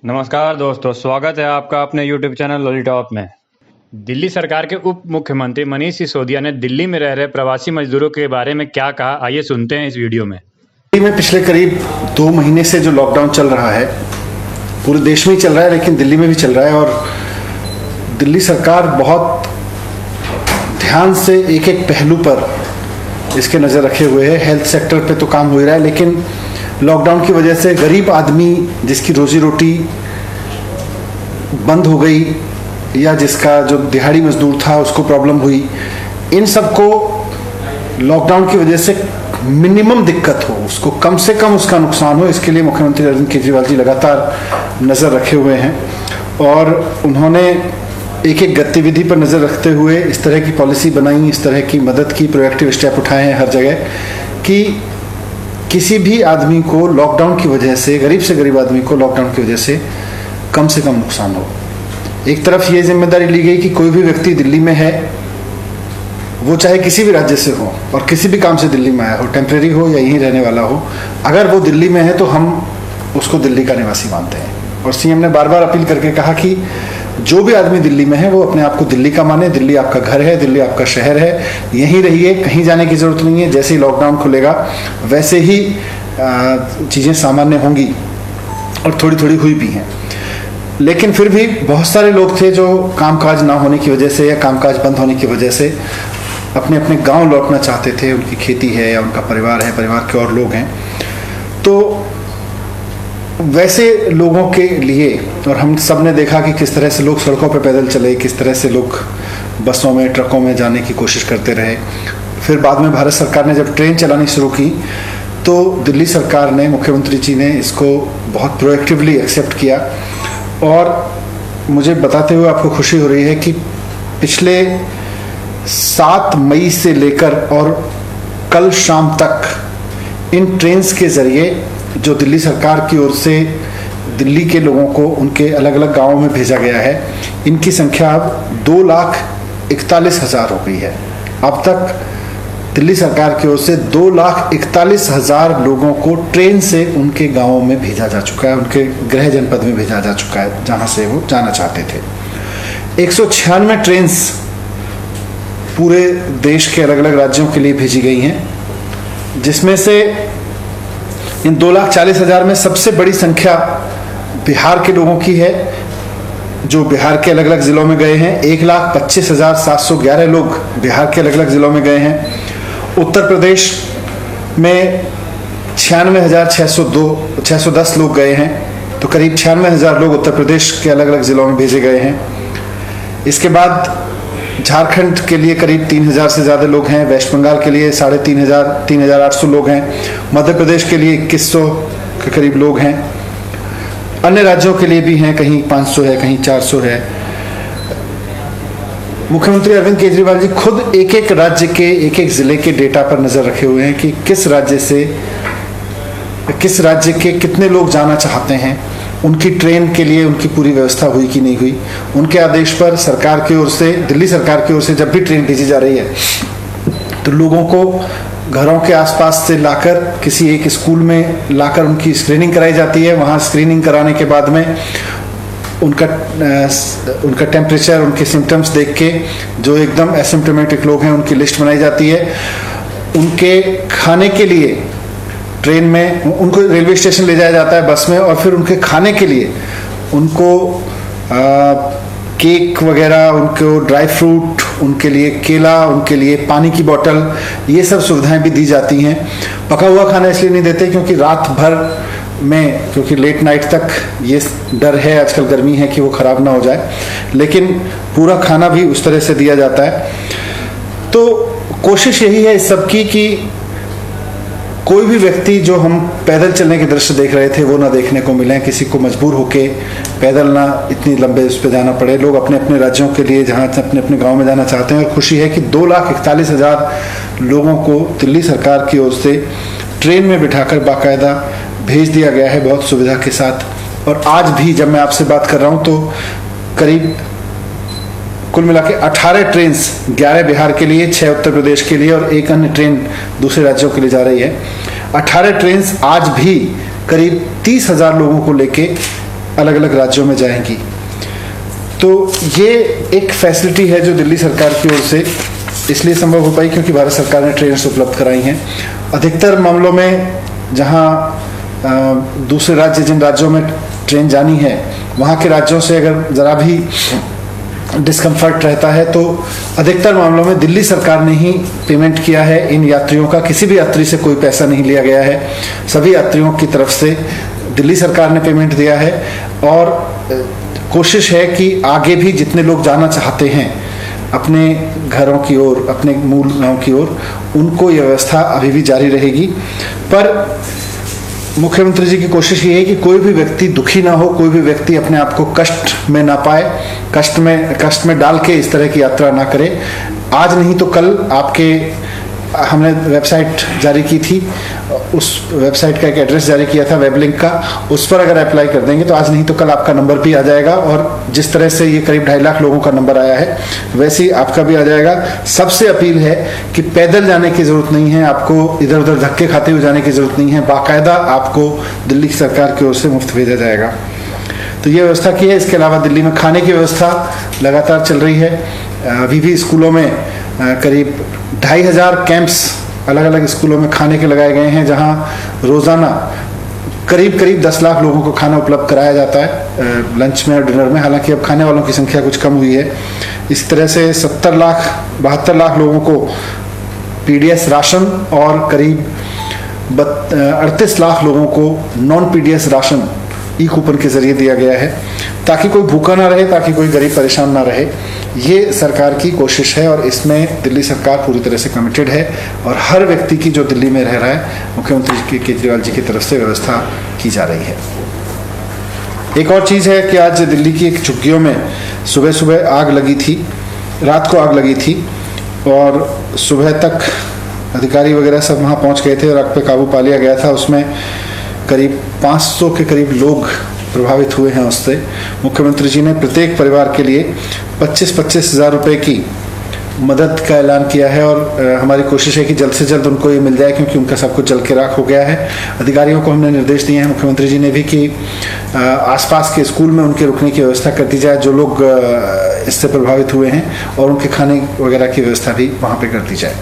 नमस्कार दोस्तों, स्वागत है आपका अपने यूट्यूब चैनल लॉलीटॉप में। दिल्ली सरकार के उप मुख्यमंत्री मनीष सिसोदिया ने दिल्ली में रह रहे प्रवासी मजदूरों के बारे में क्या कहा, आइए सुनते हैं इस वीडियो में। दिल्ली में पिछले करीब 2 महीने से जो लॉकडाउन चल रहा है, पूरे देश में ही चल रहा है लेकिन दिल्ली में भी चल रहा है, और दिल्ली सरकार बहुत ध्यान से एक एक पहलू पर इसके नज़र रखे हुए है। हेल्थ सेक्टर पे तो काम हो ही रहा है, लेकिन लॉकडाउन की वजह से गरीब आदमी जिसकी रोजी रोटी बंद हो गई या जिसका जो दिहाड़ी मजदूर था उसको प्रॉब्लम हुई, इन सबको लॉकडाउन की वजह से मिनिमम दिक्कत हो, उसको कम से कम उसका नुकसान हो, इसके लिए मुख्यमंत्री अरविंद केजरीवाल जी लगातार नज़र रखे हुए हैं। और उन्होंने एक एक गतिविधि पर नज़र रखते हुए इस तरह की पॉलिसी बनाई, इस तरह की मदद की, प्रोएक्टिव स्टेप उठाए हैं हर जगह कि किसी भी आदमी को लॉकडाउन की वजह से, गरीब से गरीब आदमी को लॉकडाउन की वजह से कम नुकसान हो। एक तरफ ये जिम्मेदारी ली गई कि कोई भी व्यक्ति दिल्ली में है, वो चाहे किसी भी राज्य से हो और किसी भी काम से दिल्ली में आया हो, टेम्परेरी हो या यहीं रहने वाला हो, अगर वो दिल्ली में है तो हम उसको दिल्ली का निवासी मानते हैं। और सीएम ने बार बार अपील करके कहा कि जो भी आदमी दिल्ली में है वो अपने आप को दिल्ली का माने, दिल्ली आपका घर है, दिल्ली आपका शहर है, यहीं रहिए, कहीं जाने की जरूरत नहीं है। जैसे ही लॉकडाउन खुलेगा वैसे ही चीज़ें सामान्य होंगी, और थोड़ी थोड़ी हुई भी हैं। लेकिन फिर भी बहुत सारे लोग थे जो कामकाज ना होने की वजह से या कामकाज बंद होने की वजह से अपने अपने गांव लौटना चाहते थे। उनकी खेती है या उनका परिवार है, परिवार के और लोग हैं, तो वैसे लोगों के लिए, और हम सब ने देखा कि किस तरह से लोग सड़कों पर पैदल चले, किस तरह से लोग बसों में, ट्रकों में जाने की कोशिश करते रहे। फिर बाद में भारत सरकार ने जब ट्रेन चलानी शुरू की तो दिल्ली सरकार ने, मुख्यमंत्री जी ने इसको बहुत प्रोएक्टिवली एक्सेप्ट किया। और मुझे बताते हुए आपको खुशी हो रही है कि पिछले 7 मई से लेकर और कल शाम तक इन ट्रेन्स के ज़रिए जो दिल्ली सरकार की ओर से दिल्ली के लोगों को उनके अलग अलग गांवों में भेजा गया है, इनकी संख्या अब 2,41,000 हो गई है। अब तक दिल्ली सरकार की ओर से 2,41,000 लोगों को ट्रेन से उनके गांवों में भेजा जा चुका है, उनके गृह जनपद में भेजा जा चुका है जहां से वो जाना चाहते थे। 196 ट्रेन्स पूरे देश के अलग अलग राज्यों के लिए भेजी गई हैं, जिसमें से इन 2,40,000 में सबसे बड़ी संख्या बिहार के लोगों की है, जो बिहार के अलग अलग जिलों में गए हैं। 1,25,711 लोग बिहार के अलग अलग जिलों में गए हैं। उत्तर प्रदेश में 96,610 लोग गए हैं, तो करीब 96,000 लोग उत्तर प्रदेश के अलग अलग जिलों में भेजे गए हैं। इसके बाद झारखंड के लिए करीब 3,000 से ज़्यादा लोग हैं, वेस्ट बंगाल के लिए 3,500 3,800 लोग हैं, मध्य प्रदेश के लिए 2,100 के करीब लोग हैं, अन्य राज्यों के लिए भी हैं, कहीं 500 है, कहीं 400 है। मुख्यमंत्री अरविंद केजरीवाल जी खुद एक एक राज्य के, एक एक जिले के डेटा पर नज़र रखे हुए हैं कि किस राज्य के कितने लोग जाना चाहते हैं, उनकी ट्रेन के लिए उनकी पूरी व्यवस्था हुई कि नहीं हुई। उनके आदेश पर सरकार की ओर से, दिल्ली सरकार की ओर से जब भी ट्रेन भेजी जा रही है तो लोगों को घरों के आसपास से लाकर किसी एक स्कूल में लाकर उनकी स्क्रीनिंग कराई जाती है। वहाँ स्क्रीनिंग कराने के बाद में उनका टेम्परेचर, उनके सिम्टम्स देख के जो एकदम एसिम्प्टोमेटिक लोग हैं उनकी लिस्ट बनाई जाती है। उनके खाने के लिए ट्रेन में उनको रेलवे स्टेशन ले जाया जाता है बस में, और फिर उनके खाने के लिए उनको केक वगैरह, उनको ड्राई फ्रूट, उनके लिए केला, उनके लिए पानी की बोतल, ये सब सुविधाएं भी दी जाती हैं। पका हुआ खाना इसलिए नहीं देते क्योंकि रात भर में, क्योंकि लेट नाइट तक ये डर है, आजकल गर्मी है, कि वो ख़राब ना हो जाए, लेकिन पूरा खाना भी उस तरह से दिया जाता है। तो कोशिश यही है इस सब की कि कोई भी व्यक्ति, जो हम पैदल चलने के दृश्य देख रहे थे, वो ना देखने को मिले, किसी को मजबूर होके पैदल ना इतनी लंबे उस पर जाना पड़े। लोग अपने अपने राज्यों के लिए, जहाँ अपने अपने गांव में जाना चाहते हैं। और खुशी है कि 2,41,000 लोगों को दिल्ली सरकार की ओर से ट्रेन में बिठाकर बाकायदा भेज दिया गया है, बहुत सुविधा के साथ। और आज भी जब मैं आपसे बात कर रहा हूँ तो करीब कुल मिला के 18 ट्रेन, 11 बिहार के लिए, 6 उत्तर प्रदेश के लिए और एक अन्य ट्रेन दूसरे राज्यों के लिए जा रही है। 18 ट्रेन आज भी करीब 30,000 लोगों को लेके अलग अलग राज्यों में जाएंगी। तो ये एक फैसिलिटी है जो दिल्ली सरकार की ओर से इसलिए संभव हो पाई क्योंकि भारत सरकार ने ट्रेन उपलब्ध कराई हैं। अधिकतर मामलों में जहां दूसरे राज्य, जिन राज्यों में ट्रेन जानी है, वहाँ के राज्यों से अगर ज़रा भी डिस्कम्फर्ट रहता है तो अधिकतर मामलों में दिल्ली सरकार ने ही पेमेंट किया है इन यात्रियों का। किसी भी यात्री से कोई पैसा नहीं लिया गया है, सभी यात्रियों की तरफ से दिल्ली सरकार ने पेमेंट दिया है। और कोशिश है कि आगे भी जितने लोग जाना चाहते हैं अपने घरों की ओर, अपने मूल गांव की ओर, उनको ये व्यवस्था अभी भी जारी रहेगी। पर मुख्यमंत्री जी की कोशिश ये है कि कोई भी व्यक्ति दुखी ना हो, कोई भी व्यक्ति अपने आप को कष्ट में ना पाए, कष्ट में डाल के इस तरह की यात्रा ना करे। आज नहीं तो कल हमने वेबसाइट जारी की थी, उस वेबसाइट का एक एड्रेस जारी किया था, वेब लिंक का, उस पर अगर अप्लाई कर देंगे तो आज नहीं तो कल आपका नंबर भी आ जाएगा। और जिस तरह से ये करीब 2.5 लाख लोगों का नंबर आया है वैसे ही आपका भी आ जाएगा। सबसे अपील है कि पैदल जाने की जरूरत नहीं है, आपको इधर उधर धक्के खाते हुए जाने की जरूरत नहीं है, बाकायदा आपको दिल्ली सरकार की ओर से मुफ्त भेजा जाएगा। तो ये व्यवस्था की है। इसके अलावा दिल्ली में खाने की व्यवस्था लगातार चल रही है। अभी भी स्कूलों में करीब 2,500 कैंप्स अलग अलग स्कूलों में खाने के लगाए गए हैं, जहां रोजाना करीब 10 लाख लोगों को खाना उपलब्ध कराया जाता है लंच में और डिनर में। हालांकि अब खाने वालों की संख्या कुछ कम हुई है। इस तरह से 72 लाख लोगों को पीडीएस राशन और करीब 38 लाख लोगों को नॉन पीडीएस राशन ई कूपन के जरिए दिया गया है, ताकि कोई भूखा ना रहे, ताकि कोई गरीब परेशान ना रहे। ये सरकार की कोशिश है और इसमें दिल्ली सरकार पूरी तरह से कमिटेड है। और हर व्यक्ति की जो दिल्ली में रह रहा है, मुख्यमंत्री केजरीवाल जी की तरफ से व्यवस्था की जा रही है। एक और चीज़ है कि आज दिल्ली की एक झुग्गियों में सुबह आग लगी थी, रात को आग लगी थी और सुबह तक अधिकारी वगैरह सब वहाँ पहुँच गए थे और आग पे काबू पा लिया गया था। उसमें करीब 500 के करीब लोग प्रभावित हुए हैं उससे। मुख्यमंत्री जी ने प्रत्येक परिवार के लिए 25-25 हज़ार रुपये की मदद का ऐलान किया है और हमारी कोशिश है कि जल्द से जल्द उनको ये मिल जाए, क्योंकि उनका सब कुछ जल के राख हो गया है। अधिकारियों को हमने निर्देश दिए हैं, मुख्यमंत्री जी ने भी, कि आसपास के स्कूल में उनके रुकने की व्यवस्था कर दी जाए जो लोग इससे प्रभावित हुए हैं, और उनके खाने वगैरह की व्यवस्था भी वहाँ पर कर दी जाए।